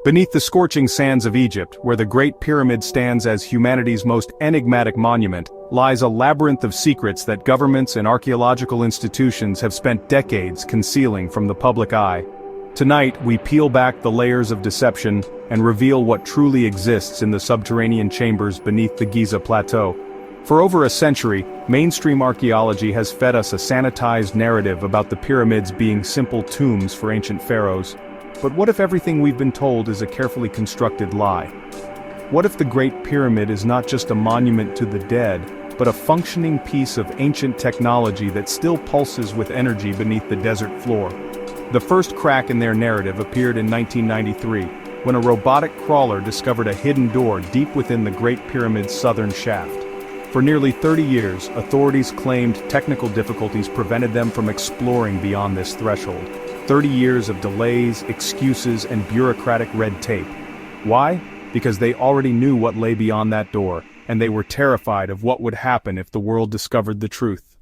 Beneath the scorching sands of Egypt, where the Great Pyramid stands as humanity's most enigmatic monument, lies a labyrinth of secrets that governments and archaeological institutions have spent decades concealing from the public eye. Tonight, we peel back the layers of deception and reveal what truly exists in the subterranean chambers beneath the Giza Plateau. For over a century, mainstream archaeology has fed us a sanitized narrative about the pyramids being simple tombs for ancient pharaohs. But what if everything we've been told is a carefully constructed lie? What if the Great Pyramid is not just a monument to the dead, but a functioning piece of ancient technology that still pulses with energy beneath the desert floor? The first crack in their narrative appeared in 1993, when a robotic crawler discovered a hidden door deep within the Great Pyramid's southern shaft. For nearly 30 years, authorities claimed technical difficulties prevented them from exploring beyond this threshold. 30 years of delays, excuses, and bureaucratic red tape. Why? Because they already knew what lay beyond that door, and they were terrified of what would happen if the world discovered the truth.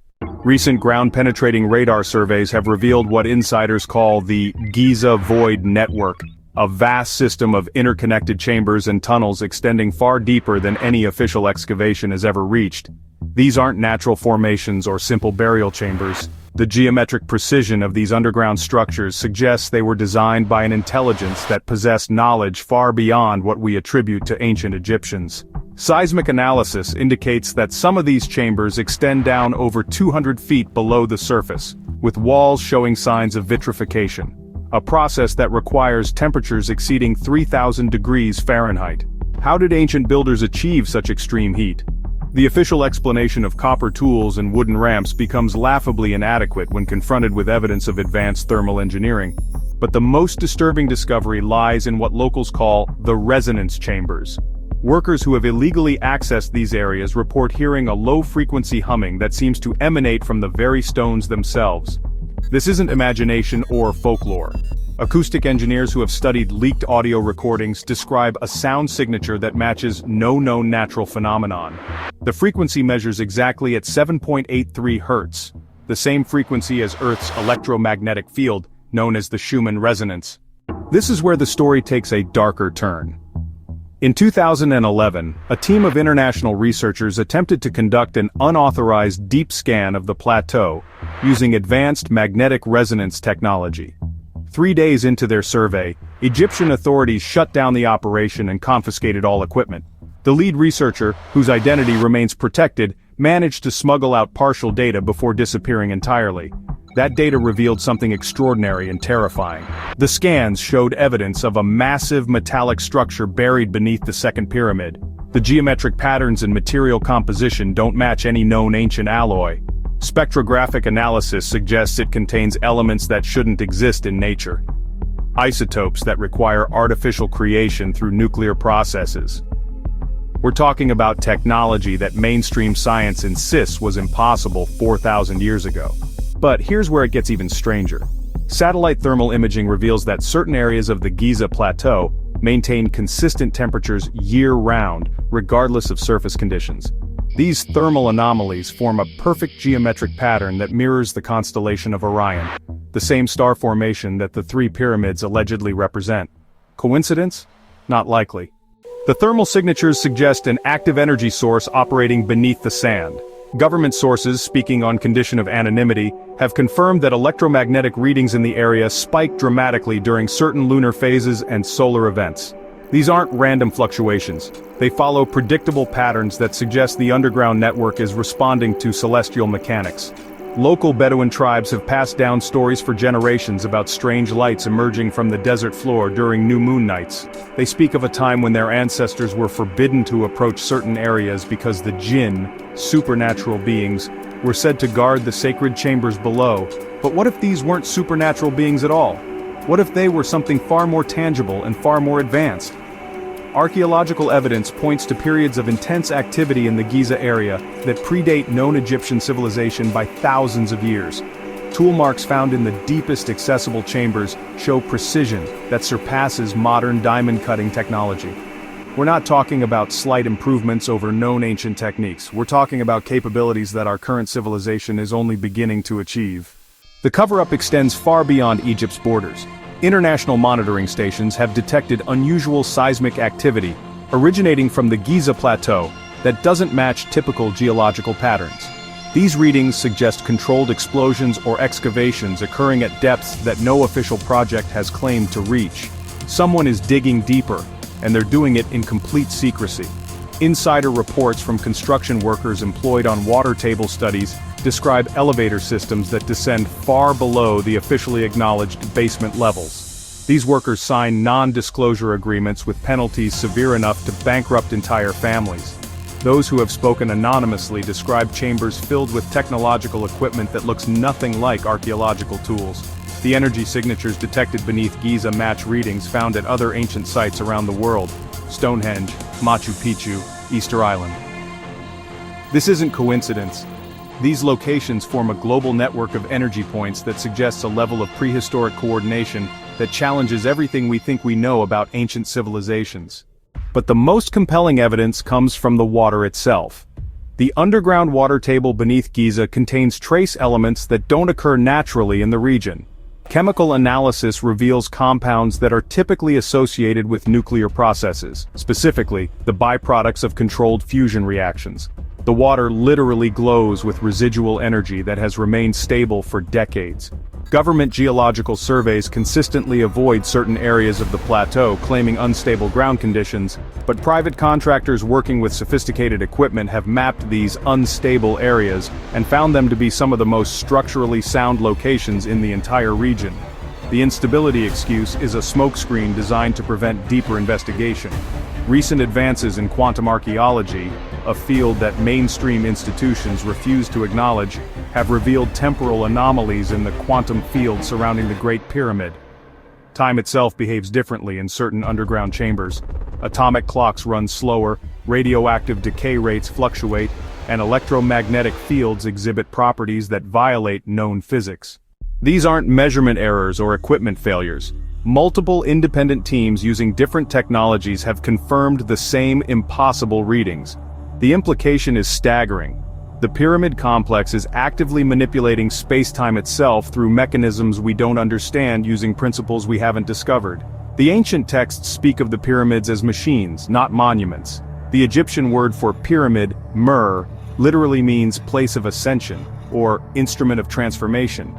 Recent ground-penetrating radar surveys have revealed what insiders call the Giza Void Network, a vast system of interconnected chambers and tunnels extending far deeper than any official excavation has ever reached. These aren't natural formations or simple burial chambers. The geometric precision of these underground structures suggests they were designed by an intelligence that possessed knowledge far beyond what we attribute to ancient Egyptians. Seismic analysis indicates that some of these chambers extend down over 200 feet below the surface, with walls showing signs of vitrification, a process that requires temperatures exceeding 3,000 degrees Fahrenheit. How did ancient builders achieve such extreme heat? The official explanation of copper tools and wooden ramps becomes laughably inadequate when confronted with evidence of advanced thermal engineering. But the most disturbing discovery lies in what locals call the resonance chambers. Workers who have illegally accessed these areas report hearing a low-frequency humming that seems to emanate from the very stones themselves. This isn't imagination or folklore. Acoustic engineers who have studied leaked audio recordings describe a sound signature that matches no known natural phenomenon. The frequency measures exactly at 7.83 Hz, the same frequency as Earth's electromagnetic field, known as the Schumann resonance. This is where the story takes a darker turn. In 2011, a team of international researchers attempted to conduct an unauthorized deep scan of the plateau using advanced magnetic resonance technology. 3 days into their survey, Egyptian authorities shut down the operation and confiscated all equipment. The lead researcher, whose identity remains protected, managed to smuggle out partial data before disappearing entirely. That data revealed something extraordinary and terrifying. The scans showed evidence of a massive metallic structure buried beneath the second pyramid. The geometric patterns and material composition don't match any known ancient alloy. Spectrographic analysis suggests it contains elements that shouldn't exist in nature. Isotopes that require artificial creation through nuclear processes. We're talking about technology that mainstream science insists was impossible 4,000 years ago. But here's where it gets even stranger. Satellite thermal imaging reveals that certain areas of the Giza Plateau maintain consistent temperatures year-round, regardless of surface conditions. These thermal anomalies form a perfect geometric pattern that mirrors the constellation of Orion, the same star formation that the three pyramids allegedly represent. Coincidence? Not likely. The thermal signatures suggest an active energy source operating beneath the sand. Government sources, speaking on condition of anonymity, have confirmed that electromagnetic readings in the area spike dramatically during certain lunar phases and solar events. These aren't random fluctuations. They follow predictable patterns that suggest the underground network is responding to celestial mechanics. Local Bedouin tribes have passed down stories for generations about strange lights emerging from the desert floor during new moon nights. They speak of a time when their ancestors were forbidden to approach certain areas because the jinn, supernatural beings, were said to guard the sacred chambers below. But what if these weren't supernatural beings at all? What if they were something far more tangible and far more advanced? Archaeological evidence points to periods of intense activity in the Giza area that predate known Egyptian civilization by thousands of years. Tool marks found in the deepest accessible chambers show precision that surpasses modern diamond cutting technology. We're not talking about slight improvements over known ancient techniques. We're talking about capabilities that our current civilization is only beginning to achieve. The cover-up extends far beyond Egypt's borders. International monitoring stations have detected unusual seismic activity originating from the Giza Plateau that doesn't match typical geological patterns. These readings suggest controlled explosions or excavations occurring at depths that no official project has claimed to reach. Someone is digging deeper, and they're doing it in complete secrecy. Insider reports from construction workers employed on water table studies describe elevator systems that descend far below the officially acknowledged basement levels. These workers sign non-disclosure agreements with penalties severe enough to bankrupt entire families. Those who have spoken anonymously describe chambers filled with technological equipment that looks nothing like archaeological tools. The energy signatures detected beneath Giza match readings found at other ancient sites around the world: Stonehenge, Machu Picchu, Easter Island. This isn't coincidence. These locations form a global network of energy points that suggests a level of prehistoric coordination that challenges everything we think we know about ancient civilizations. But the most compelling evidence comes from the water itself. The underground water table beneath Giza contains trace elements that don't occur naturally in the region. Chemical analysis reveals compounds that are typically associated with nuclear processes, specifically, the byproducts of controlled fusion reactions. The water literally glows with residual energy that has remained stable for decades. Government geological surveys consistently avoid certain areas of the plateau, claiming unstable ground conditions, but private contractors working with sophisticated equipment have mapped these unstable areas and found them to be some of the most structurally sound locations in the entire region. The instability excuse is a smokescreen designed to prevent deeper investigation. Recent advances in quantum archaeology, a field that mainstream institutions refuse to acknowledge, have revealed temporal anomalies in the quantum field surrounding the Great Pyramid. Time itself behaves differently in certain underground chambers. Atomic clocks run slower, radioactive decay rates fluctuate, and electromagnetic fields exhibit properties that violate known physics. These aren't measurement errors or equipment failures. Multiple independent teams using different technologies have confirmed the same impossible readings. The implication is staggering. The pyramid complex is actively manipulating space-time itself through mechanisms we don't understand using principles we haven't discovered. The ancient texts speak of the pyramids as machines, not monuments. The Egyptian word for pyramid, mer, literally means place of ascension, or instrument of transformation.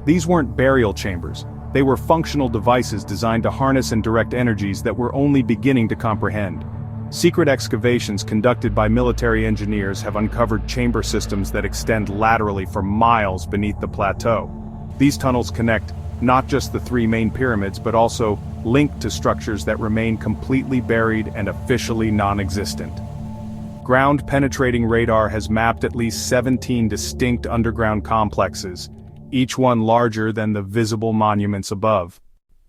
These weren't burial chambers. They were functional devices designed to harness and direct energies that we're only beginning to comprehend. Secret excavations conducted by military engineers have uncovered chamber systems that extend laterally for miles beneath the plateau. These tunnels connect not just the three main pyramids but also link to structures that remain completely buried and officially non-existent. Ground-penetrating radar has mapped at least 17 distinct underground complexes, each one larger than the visible monuments above.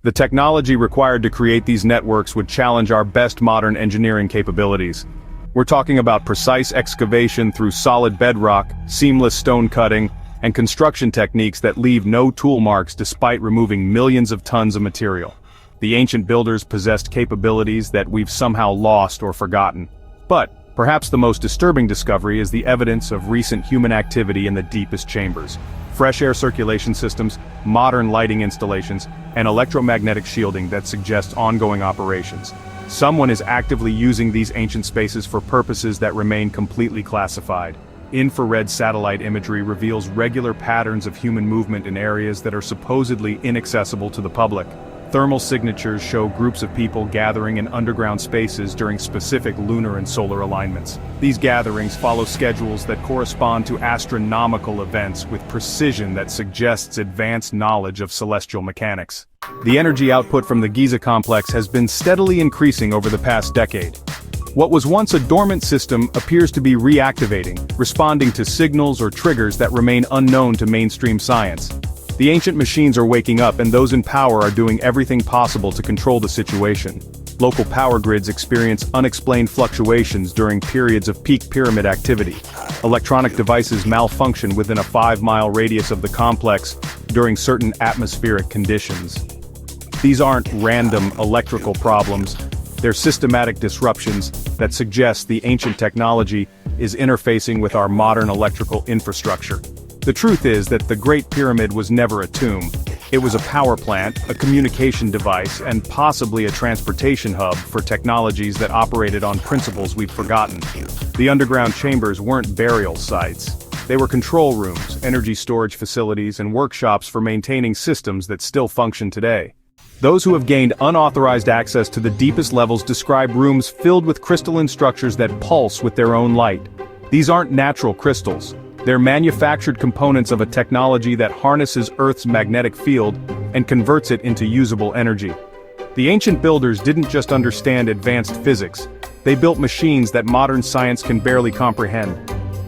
The technology required to create these networks would challenge our best modern engineering capabilities. We're talking about precise excavation through solid bedrock, seamless stone cutting, and construction techniques that leave no tool marks despite removing millions of tons of material. The ancient builders possessed capabilities that we've somehow lost or forgotten. But perhaps the most disturbing discovery is the evidence of recent human activity in the deepest chambers. Fresh air circulation systems, modern lighting installations, and electromagnetic shielding that suggest ongoing operations. Someone is actively using these ancient spaces for purposes that remain completely classified. Infrared satellite imagery reveals regular patterns of human movement in areas that are supposedly inaccessible to the public. Thermal signatures show groups of people gathering in underground spaces during specific lunar and solar alignments. These gatherings follow schedules that correspond to astronomical events with precision that suggests advanced knowledge of celestial mechanics. The energy output from the Giza complex has been steadily increasing over the past decade. What was once a dormant system appears to be reactivating, responding to signals or triggers that remain unknown to mainstream science. The ancient machines are waking up, and those in power are doing everything possible to control the situation. Local power grids experience unexplained fluctuations during periods of peak pyramid activity. Electronic devices malfunction within a 5-mile radius of the complex during certain atmospheric conditions. These aren't random electrical problems, they're systematic disruptions that suggest the ancient technology is interfacing with our modern electrical infrastructure. The truth is that the Great Pyramid was never a tomb. It was a power plant, a communication device, and possibly a transportation hub for technologies that operated on principles we've forgotten. The underground chambers weren't burial sites. They were control rooms, energy storage facilities, and workshops for maintaining systems that still function today. Those who have gained unauthorized access to the deepest levels describe rooms filled with crystalline structures that pulse with their own light. These aren't natural crystals. They're manufactured components of a technology that harnesses Earth's magnetic field and converts it into usable energy. The ancient builders didn't just understand advanced physics. They built machines that modern science can barely comprehend.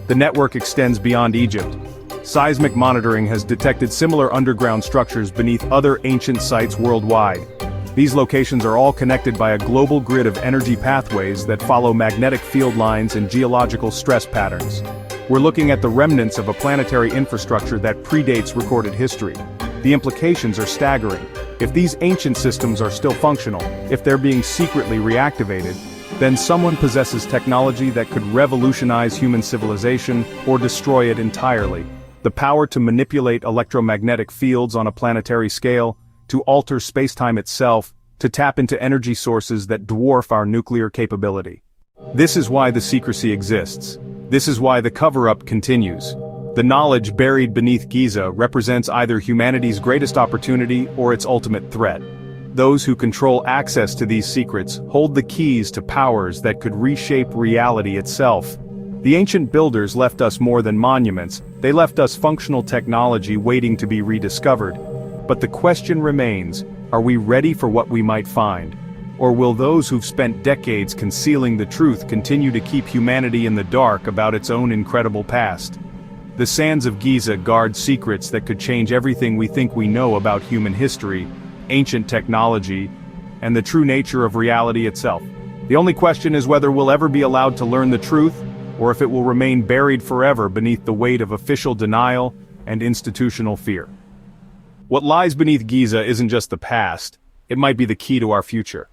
The network extends beyond Egypt. Seismic monitoring has detected similar underground structures beneath other ancient sites worldwide. These locations are all connected by a global grid of energy pathways that follow magnetic field lines and geological stress patterns. We're looking at the remnants of a planetary infrastructure that predates recorded history. The implications are staggering. If these ancient systems are still functional, if they're being secretly reactivated, then someone possesses technology that could revolutionize human civilization or destroy it entirely. The power to manipulate electromagnetic fields on a planetary scale, to alter spacetime itself, to tap into energy sources that dwarf our nuclear capability. This is why the secrecy exists. This is why the cover-up continues. The knowledge buried beneath Giza represents either humanity's greatest opportunity or its ultimate threat. Those who control access to these secrets hold the keys to powers that could reshape reality itself. The ancient builders left us more than monuments, they left us functional technology waiting to be rediscovered. But the question remains, are we ready for what we might find? Or will those who've spent decades concealing the truth continue to keep humanity in the dark about its own incredible past? The sands of Giza guard secrets that could change everything we think we know about human history, ancient technology, and the true nature of reality itself. The only question is whether we'll ever be allowed to learn the truth, or if it will remain buried forever beneath the weight of official denial and institutional fear. What lies beneath Giza isn't just the past, it might be the key to our future.